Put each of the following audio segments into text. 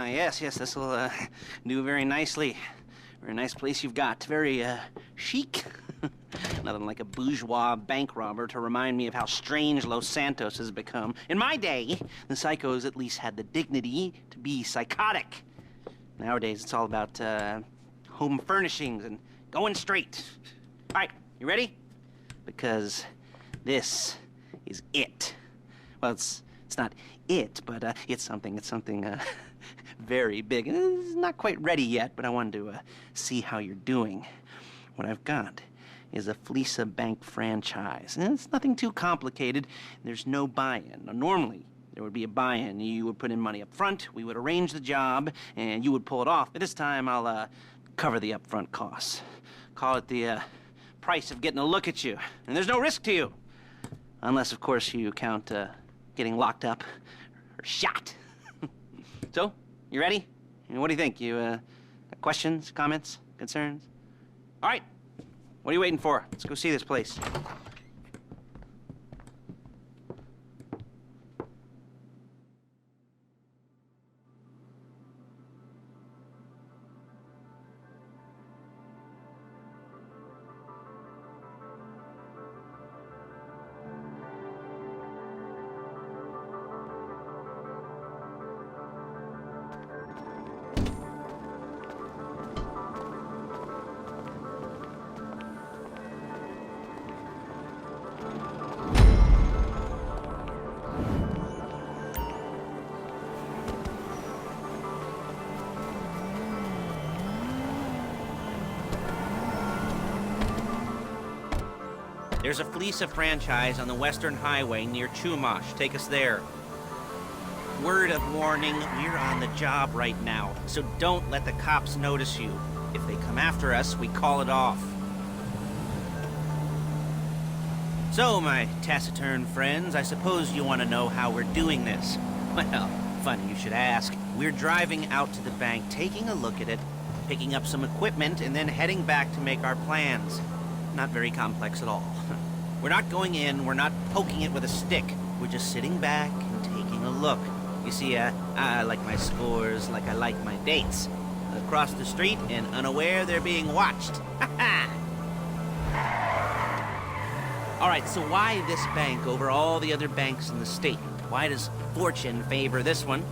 Yes, this will do very nicely. Very nice place you've got. Very chic. Nothing like a bourgeois bank robber to remind me of how strange Los Santos has become. In my day, the psychos at least had the dignity to be psychotic. Nowadays, it's all about home furnishings and going straight. All right, you ready? Because this is it. Well, it's not it, but it's something very big. It's not quite ready yet, but I wanted to see how you're doing. What I've got is a Fleeca bank franchise. And it's nothing too complicated. There's no buy-in. Now, normally, there would be a buy-in. You would put in money up front, we would arrange the job, and you would pull it off. But this time, I'll cover the upfront costs. Call it the price of getting a look at you. And there's no risk to you. Unless, of course, you count getting locked up or shot. So, you ready? What do you think? You got questions, comments, concerns? All right. What are you waiting for? Let's go see this place. There's a Fleeca franchise on the Western Highway near Chumash. Take us there. Word of warning, we're on the job right now, so don't let the cops notice you. If they come after us, we call it off. So, my taciturn friends, I suppose you want to know how we're doing this. Well, funny you should ask. We're driving out to the bank, taking a look at it, picking up some equipment, and then heading back to make our plans. Not very complex at all. We're not going in, we're not poking it with a stick. We're just sitting back and taking a look. You see, I like my scores like I like my dates. Across the street and unaware they're being watched. All right, so why this bank over all the other banks in the state? Why does fortune favor this one?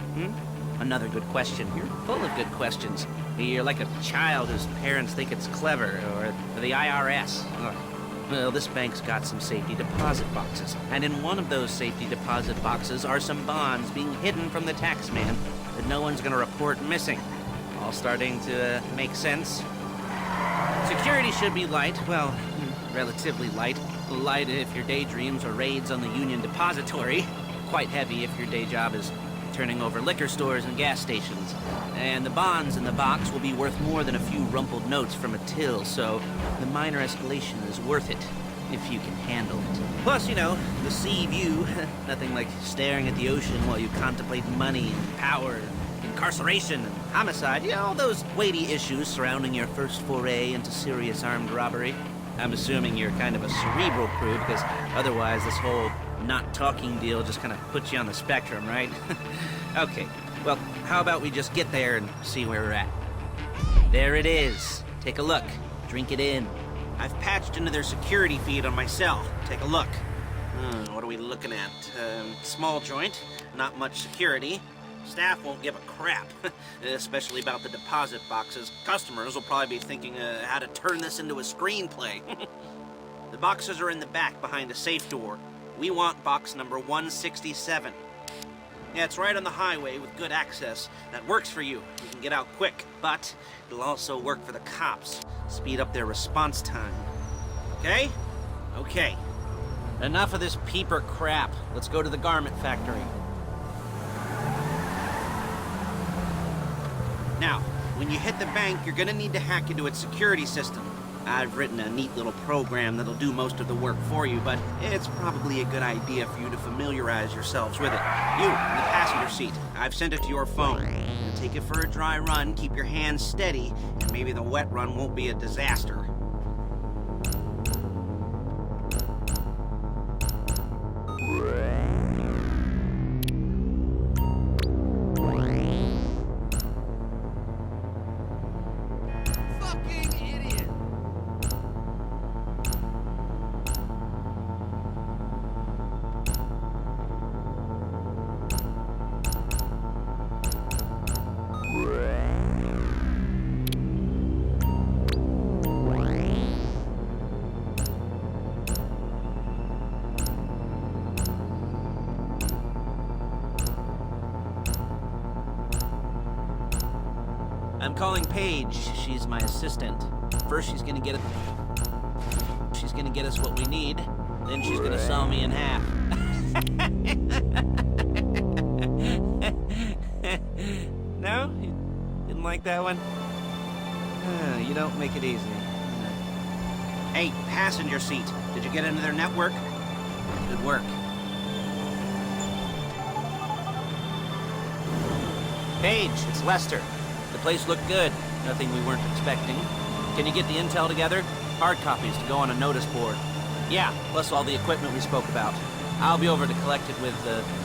Another good question. You're full of good questions. You're like a child whose parents think it's clever, or the IRS. Well, this bank's got some safety deposit boxes, and in one of those safety deposit boxes are some bonds being hidden from the taxman that no one's gonna report missing. All starting to make sense. Security should be light, well, relatively light. Light if your daydreams are raids on the Union Depository. Quite heavy if your day job is turning over liquor stores and gas stations. And the bonds in the box will be worth more than a few rumpled notes from a till, so the minor escalation is worth it, if you can handle it. Plus, you know, the sea view, nothing like staring at the ocean while you contemplate money and power and incarceration and homicide, you know, all those weighty issues surrounding your first foray into serious armed robbery. I'm assuming you're kind of a cerebral crew, because otherwise this whole not talking deal just kind of puts you on the spectrum, right? Okay, well, how about we just get there and see where we're at? There it is. Take a look. Drink it in. I've patched into their security feed on my cell. Take a look. What are we looking at? Small joint, not much security. Staff won't give a crap, especially about the deposit boxes. Customers will probably be thinking how to turn this into a screenplay. The boxes are in the back behind a safe door. We want box number 167. Yeah, it's right on the highway with good access. That works for you. You can get out quick, but it'll also work for the cops. Speed up their response time. Okay? Okay. Enough of this peeper crap. Let's go to the garment factory. Now, when you hit the bank, you're gonna need to hack into its security system. I've written a neat little program that'll do most of the work for you, but it's probably a good idea for you to familiarize yourselves with it. You, in the passenger seat, I've sent it to your phone. Take it for a dry run, keep your hands steady, and maybe the wet run won't be a disaster. I'm calling Paige. She's my assistant. First, she's gonna get us what we need. Then she's gonna saw me in half. No? You didn't like that one? You don't make it easy. Hey, passenger seat. Did you get into their network? Good work. Paige, it's Lester. The place looked good. Nothing we weren't expecting. Can you get the intel together? Hard copies to go on a notice board. Yeah, plus all the equipment we spoke about. I'll be over to collect it with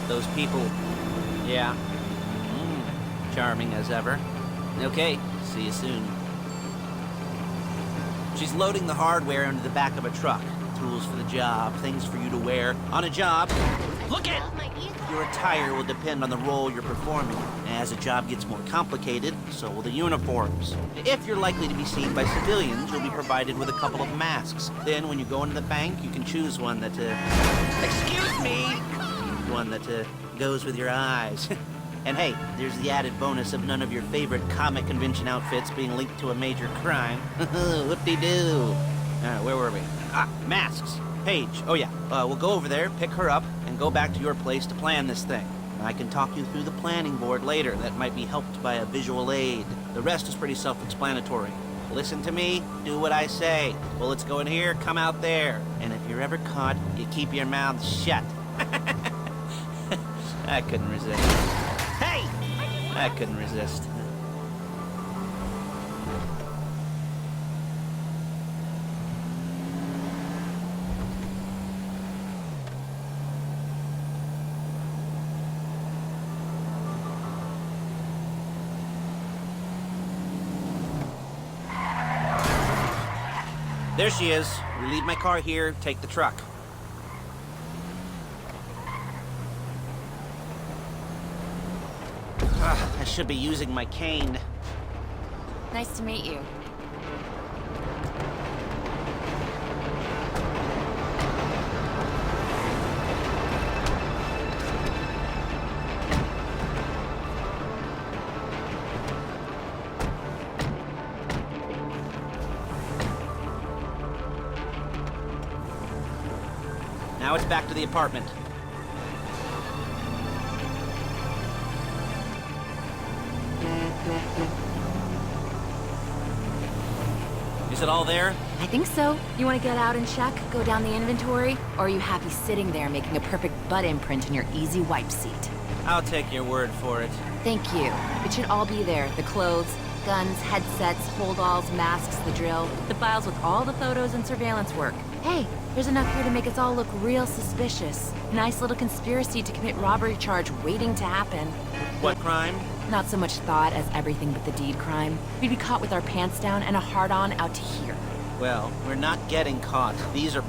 those people. Yeah. Charming as ever. Okay, see you soon. She's loading the hardware into the back of a truck. Tools for the job, things for you to wear. On a job, look it! Your attire will depend on the role you're performing. As a job gets more complicated, so will the uniforms. If you're likely to be seen by civilians, you'll be provided with a couple of masks. Then, when you go into the bank, you can choose one that, excuse me! One that, goes with your eyes. And hey, there's the added bonus of none of your favorite comic convention outfits being linked to a major crime. Whoop-de-doo. Where were we? Masks. Paige. Oh yeah, we'll go over there, pick her up, and go back to your place to plan this thing. I can talk you through the planning board later. That might be helped by a visual aid. The rest is pretty self-explanatory. Listen to me, do what I say. Bullets go in here, come out there. And if you're ever caught, you keep your mouth shut. I couldn't resist. Hey! I couldn't resist. There she is. We leave my car here, take the truck. I should be using my cane. Nice to meet you. Now it's back to the apartment. Is it all there? I think so. You want to get out and check? Go down the inventory? Or are you happy sitting there making a perfect butt imprint in your easy wipe seat? I'll take your word for it. Thank you. It should all be there. The clothes, guns, headsets, hold-alls, masks, the drill. The files with all the photos and surveillance work. Hey, there's enough here to make us all look real suspicious. Nice little conspiracy to commit robbery charge waiting to happen. What crime? Not so much thought as everything but the deed crime. We'd be caught with our pants down and a hard-on out to here. Well, we're not getting caught. These are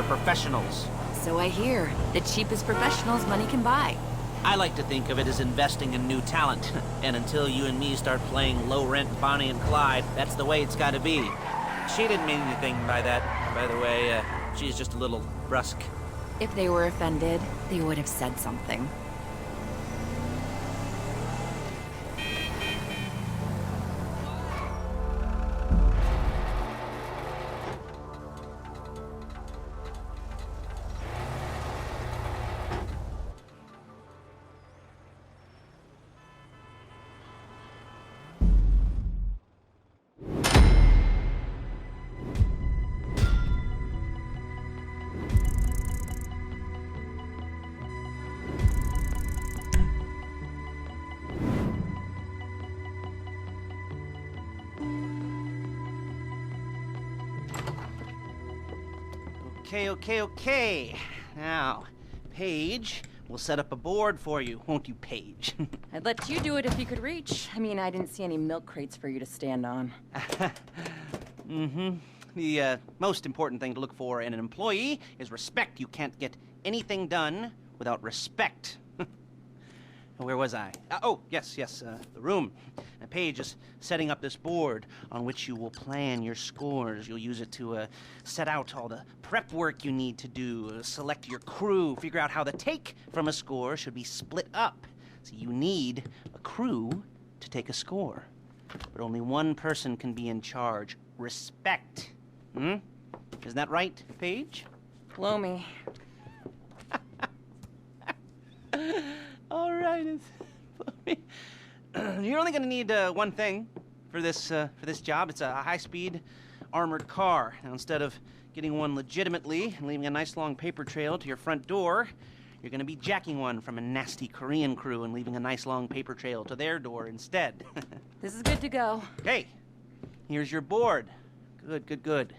professionals. So I hear. The cheapest professionals money can buy. I like to think of it as investing in new talent. And until you and me start playing low-rent Bonnie and Clyde, that's the way it's gotta be. She didn't mean anything by that, by the way. She's just a little brusque. If they were offended, they would have said something. Okay. Now, Paige, we'll set up a board for you, won't you, Paige? I'd let you do it if you could reach. I mean, I didn't see any milk crates for you to stand on. The most important thing to look for in an employee is respect. You can't get anything done without respect. Where was I? Yes, the room. Paige is setting up this board on which you will plan your scores. You'll use it to set out all the prep work you need to do, select your crew, figure out how the take from a score should be split up. So you need a crew to take a score. But only one person can be in charge. Respect. Isn't that right, Paige? Blow me. All right. You're only going to need one thing for this job. It's a high-speed armored car. Now, instead of getting one legitimately and leaving a nice long paper trail to your front door, you're going to be jacking one from a nasty Korean crew and leaving a nice long paper trail to their door instead. This is good to go. Hey, here's your board. Good.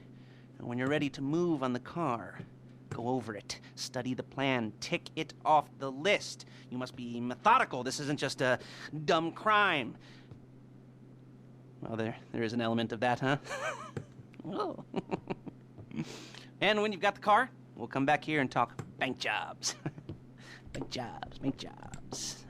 And when you're ready to move on the car, go over it, study the plan, tick it off the list. You must be methodical. This isn't just a dumb crime. Well, there is an element of that, huh? Oh. And when you've got the car, we'll come back here and talk bank jobs. Bank jobs.